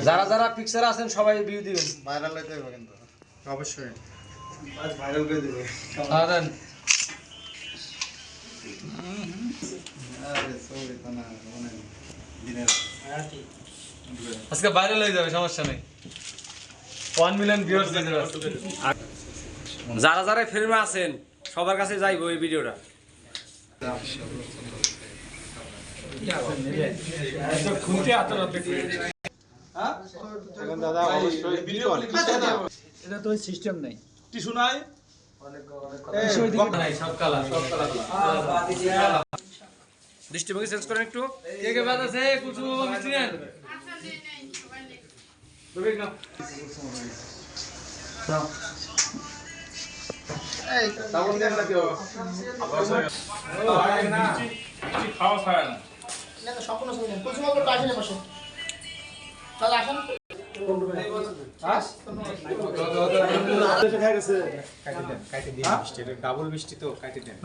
যারা যারা পিকচার আছেন সবাই ভিউ দিবেন, ভাইরাল হইতে হবে কিন্তু অবশ্যই আজ ভাইরাল করে দিবে। দেন আরে সরি তো না মানে দিনের আজকে ভাইরাল হয়ে যাবে, সমস্যা নেই। 1 মিলিয়ন ভিউয়ার্স যেতে আছে। যারা যারা ফিল্মে আছেন সবার কাছে যাইবো এই ভিডিওটা। এখন দাদা অবশ্যই ভিডিও এটা তো সিস্টেম নাই। টিস্যু নাই, দৃষ্টিভঙ্গি চেঞ্জ করেন একটু। কে কে বাদ আছে কুচু মিষ্টি নেন। বিবেক নাও। এই ডাবল দেন না কেউ খাওয়া ছাড়া না। না তো সম্পূর্ণ ছবি দেন। কুসুম বাবু আসেন বসে। তাহলে আসেন। কাটি দেন, কাটি দিয়ে মিষ্টি, ডাবল মিষ্টি তো কাটি দেন।